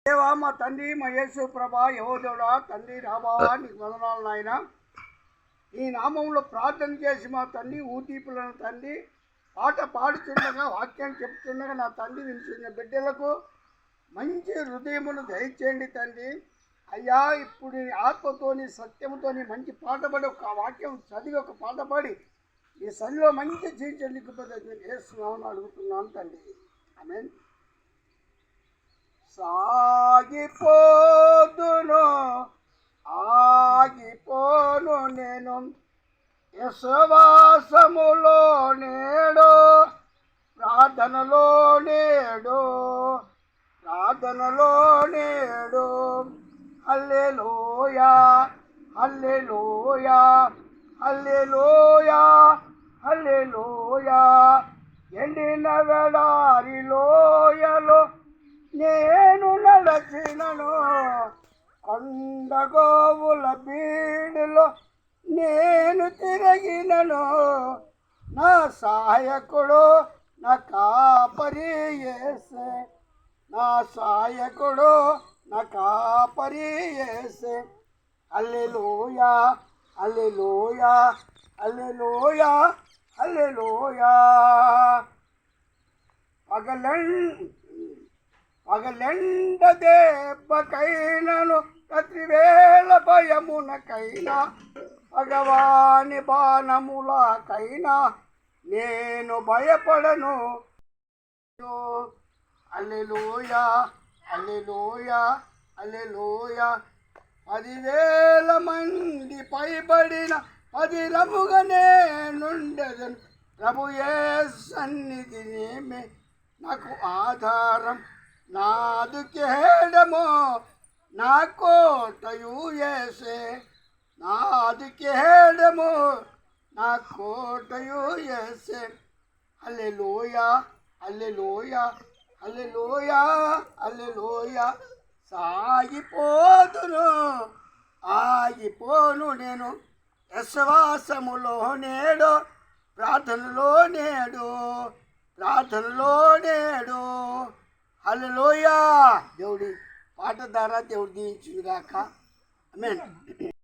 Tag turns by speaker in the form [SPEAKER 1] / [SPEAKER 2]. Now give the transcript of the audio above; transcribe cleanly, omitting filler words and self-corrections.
[SPEAKER 1] దేవా మా తండ్రి మా యేసు ప్రభా యెహోవా తండ్రి రాబా నీకు వందనాలు నాయన. ఈ నామంలో ప్రార్థన చేసి మా తండ్రి ఊతీపులను తండ్రి పాట పాడుతుండగా వాక్యం చెప్తుండగా నా తండ్రి వింటున్న బిడ్డలకు మంచి హృదయమును దయచేయండి తండ్రి. అయ్యా ఇప్పుడు ఆత్మతోని సత్యముతోని మంచి పాట పడి ఒక వాక్యం చదివి ఒక పాట పాడి ఈ సన్నిలో మంచి జీవించండి చేస్తున్నామని అడుగుతున్నాను తండ్రి. ఆమేన్. సాగిపోదును ఆగిపోను నేను విశ్వాసములో నేడు ప్రార్థనలో నేడు హల్లెలూయా హల్లెలూయా హల్లెలూయా హల్లెలూయా. ఎండిన వెడారి లోయలో నేను నడచినను, కొండగోవుల బీడులో నేను తిరిగినను, నా సహాయకుడు నా కాపరి యేసే, నా సహాయకుడు నా కాపరి యేసే. హల్లెలూయా హల్లెలూయా హల్లెలూయా హల్లెలూయా. పగలెండ దెబ్బకైనను ప్రతివేళ భయమునకైనా భగవాని బాణములకైనా నేను భయపడను. హల్లెలూయా హల్లెలూయా హల్లెలూయా. 10,000 మంది పైబడిన పదిలముగా నేనుండెదను, ప్రభు యేసు సన్నిధిని నాకు ఆధారం, నాదు కేడమో నా కోటయు యేసే, నాదు కేడమో నా కోటయు యేసే. హల్లెలూయా హల్లెలూయా హల్లెలూయా హల్లెలూయా. సాగిపోదును ఆగిపోను నేను విశ్వాసములో నేడు ప్రార్థనలో నేడు హల్లెలూయా. దేవుడి పాట ద్వారా దేవుడు దీవించుగాక. ఆమేన్.